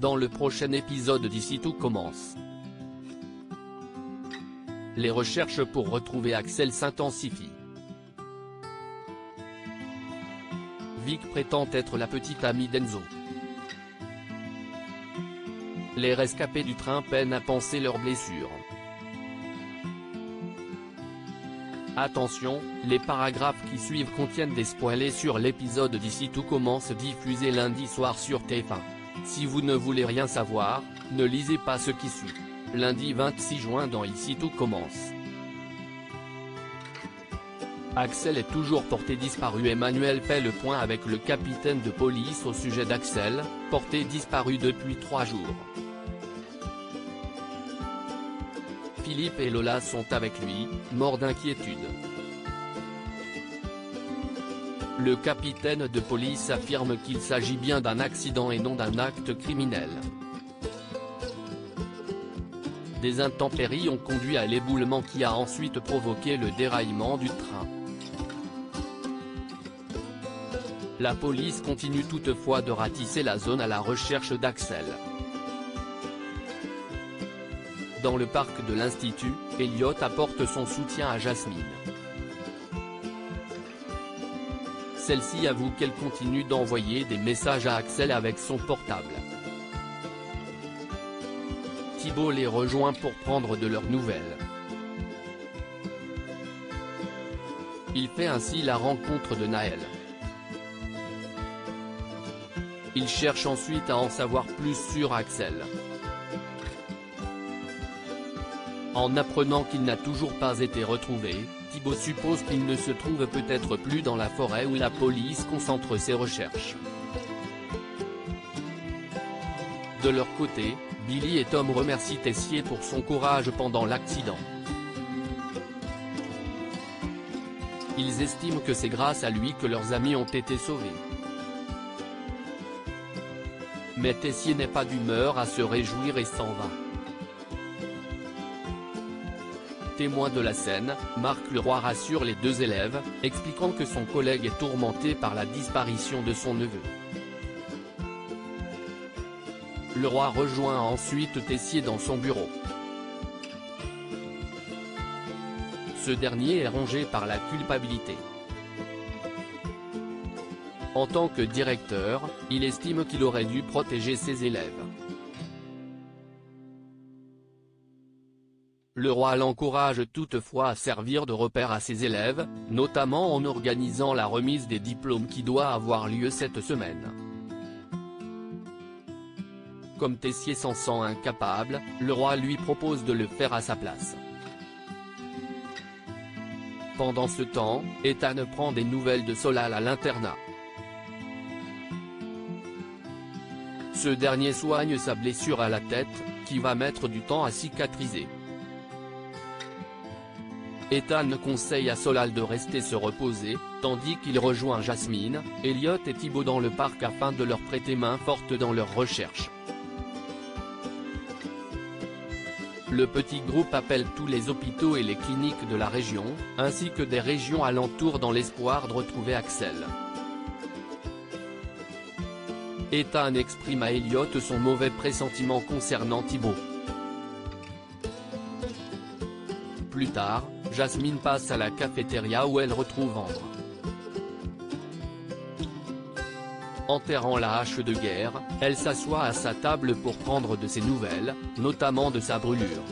Dans le prochain épisode d'Ici tout commence. Les recherches pour retrouver Axel s'intensifient. Vic prétend être la petite amie d'Enzo. Les rescapés du train peinent à panser leurs blessures. Attention, les paragraphes qui suivent contiennent des spoilers sur l'épisode d'Ici tout commence diffusé lundi soir sur TF1. Si vous ne voulez rien savoir, ne lisez pas ce qui suit. Lundi 26 juin dans Ici tout commence. Axel est toujours porté disparu. Emmanuel fait le point avec le capitaine de police au sujet d'Axel, porté disparu depuis 3 jours. Philippe et Lola sont avec lui, morts d'inquiétude. Le capitaine de police affirme qu'il s'agit bien d'un accident et non d'un acte criminel. Des intempéries ont conduit à l'éboulement qui a ensuite provoqué le déraillement du train. La police continue toutefois de ratisser la zone à la recherche d'Axel. Dans le parc de l'Institut, Elliot apporte son soutien à Jasmine. Celle-ci avoue qu'elle continue d'envoyer des messages à Axel avec son portable. Thibault les rejoint pour prendre de leurs nouvelles. Il fait ainsi la rencontre de Naël. Il cherche ensuite à en savoir plus sur Axel. En apprenant qu'il n'a toujours pas été retrouvé, Thibault suppose qu'il ne se trouve peut-être plus dans la forêt où la police concentre ses recherches. De leur côté, Billy et Tom remercient Tessier pour son courage pendant l'accident. Ils estiment que c'est grâce à lui que leurs amis ont été sauvés. Mais Tessier n'est pas d'humeur à se réjouir et s'en va. Témoin de la scène, Marc Leroy rassure les deux élèves, expliquant que son collègue est tourmenté par la disparition de son neveu. Leroy rejoint ensuite Tessier dans son bureau. Ce dernier est rongé par la culpabilité. En tant que directeur, il estime qu'il aurait dû protéger ses élèves. Leroy l'encourage toutefois à servir de repère à ses élèves, notamment en organisant la remise des diplômes qui doit avoir lieu cette semaine. Comme Tessier s'en sent incapable, Leroy lui propose de le faire à sa place. Pendant ce temps, Ethan prend des nouvelles de Solal à l'internat. Ce dernier soigne sa blessure à la tête, qui va mettre du temps à cicatriser. Ethan conseille à Solal de rester se reposer, tandis qu'il rejoint Jasmine, Elliot et Thibault dans le parc afin de leur prêter main forte dans leurs recherches. Le petit groupe appelle tous les hôpitaux et les cliniques de la région, ainsi que des régions alentours dans l'espoir de retrouver Axel. Ethan exprime à Elliot son mauvais pressentiment concernant Thibault. Plus tard, Jasmine passe à la cafétéria où elle retrouve Ambre. Enterrant la hache de guerre, elle s'assoit à sa table pour prendre de ses nouvelles, notamment de sa brûlure.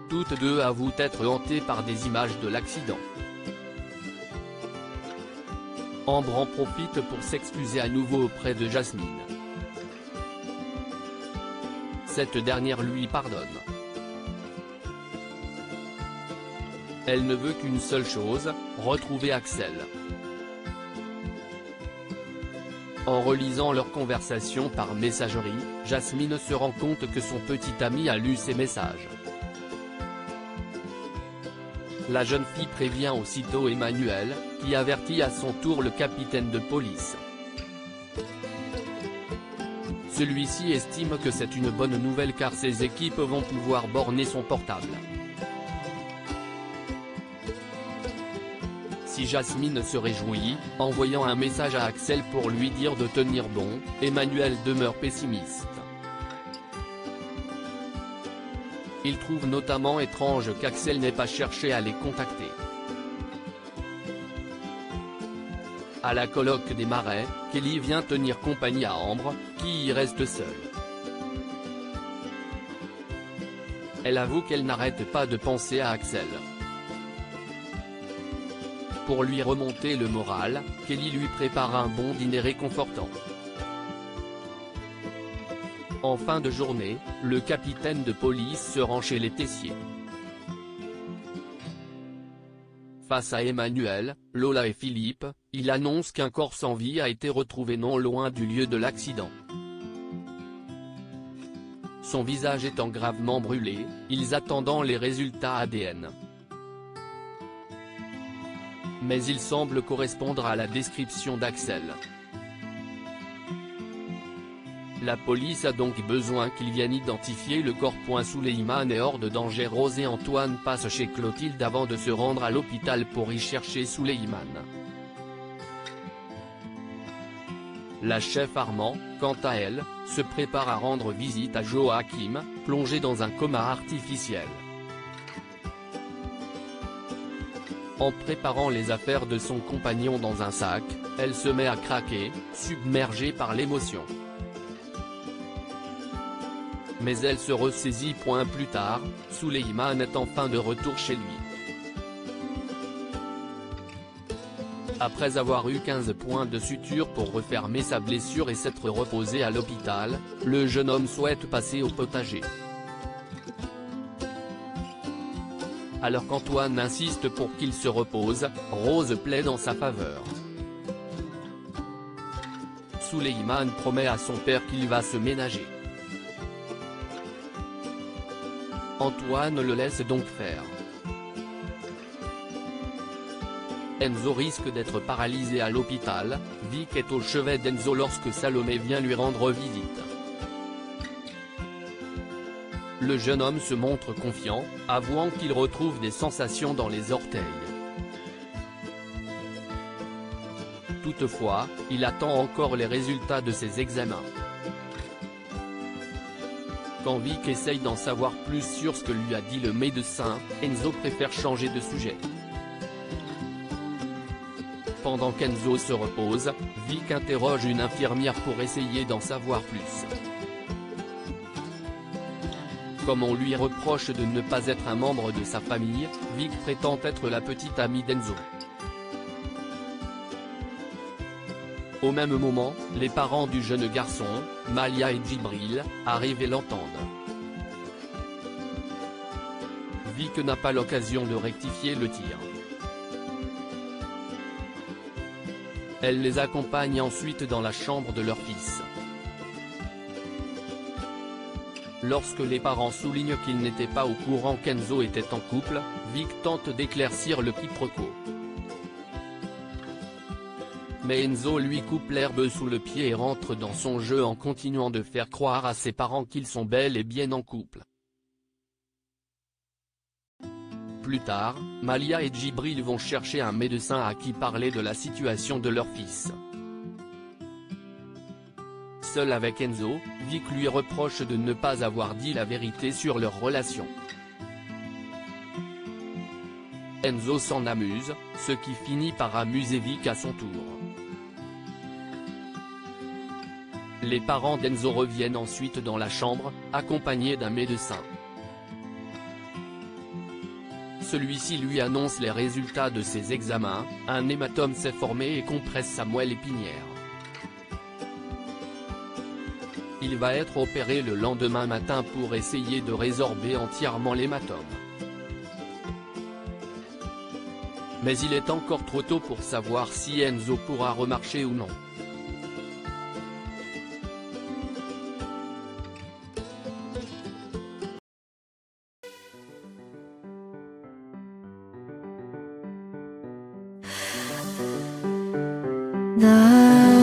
Toutes deux avouent être hantées par des images de l'accident. Ambre en profite pour s'excuser à nouveau auprès de Jasmine. Cette dernière lui pardonne. Elle ne veut qu'une seule chose, retrouver Axel. En relisant leur conversation par messagerie, Jasmine se rend compte que son petit ami a lu ses messages. La jeune fille prévient aussitôt Emmanuel, qui avertit à son tour le capitaine de police. Celui-ci estime que c'est une bonne nouvelle car ses équipes vont pouvoir borner son portable. Si Jasmine se réjouit, envoyant un message à Axel pour lui dire de tenir bon, Emmanuel demeure pessimiste. Il trouve notamment étrange qu'Axel n'ait pas cherché à les contacter. À la colloque des Marais, Kelly vient tenir compagnie à Ambre, qui y reste seule. Elle avoue qu'elle n'arrête pas de penser à Axel. Pour lui remonter le moral, Kelly lui prépare un bon dîner réconfortant. En fin de journée, le capitaine de police se rend chez les Tessier. Face à Emmanuel, Lola et Philippe, il annonce qu'un corps sans vie a été retrouvé non loin du lieu de l'accident. Son visage étant gravement brûlé, ils attendant les résultats ADN. Mais il semble correspondre à la description d'Axel. La police a donc besoin qu'ils viennent identifier le corps. Souleymane est hors de danger. Rose et Antoine passent chez Clotilde avant de se rendre à l'hôpital pour y chercher Souleymane. La chef Armand, quant à elle, se prépare à rendre visite à Joachim, plongé dans un coma artificiel. En préparant les affaires de son compagnon dans un sac, elle se met à craquer, submergée par l'émotion. Mais elle se ressaisit. Plus tard, Souleymane est enfin de retour chez lui. Après avoir eu 15 points de suture pour refermer sa blessure et s'être reposé à l'hôpital, le jeune homme souhaite passer au potager. Alors qu'Antoine insiste pour qu'il se repose, Rose plaide en sa faveur. Souleymane promet à son père qu'il va se ménager. Antoine le laisse donc faire. Enzo risque d'être paralysé à l'hôpital. Vic est au chevet d'Enzo lorsque Salomé vient lui rendre visite. Le jeune homme se montre confiant, avouant qu'il retrouve des sensations dans les orteils. Toutefois, il attend encore les résultats de ses examens. Quand Vic essaye d'en savoir plus sur ce que lui a dit le médecin, Enzo préfère changer de sujet. Pendant qu'Enzo se repose, Vic interroge une infirmière pour essayer d'en savoir plus. Comme on lui reproche de ne pas être un membre de sa famille, Vic prétend être la petite amie d'Enzo. Au même moment, les parents du jeune garçon, Malia et Djibril, arrivent et l'entendent. Vic n'a pas l'occasion de rectifier le tir. Elle les accompagne ensuite dans la chambre de leur fils. Lorsque les parents soulignent qu'ils n'étaient pas au courant qu'Enzo était en couple, Vic tente d'éclaircir le quiproquo. Mais Enzo lui coupe l'herbe sous le pied et rentre dans son jeu en continuant de faire croire à ses parents qu'ils sont bel et bien en couple. Plus tard, Malia et Djibril vont chercher un médecin à qui parler de la situation de leur fils. Seul avec Enzo, Vic lui reproche de ne pas avoir dit la vérité sur leur relation. Enzo s'en amuse, ce qui finit par amuser Vic à son tour. Les parents d'Enzo reviennent ensuite dans la chambre, accompagnés d'un médecin. Celui-ci lui annonce les résultats de ses examens, un hématome s'est formé et compresse sa moelle épinière. Il va être opéré le lendemain matin pour essayer de résorber entièrement l'hématome. Mais il est encore trop tôt pour savoir si Enzo pourra remarcher ou non. 날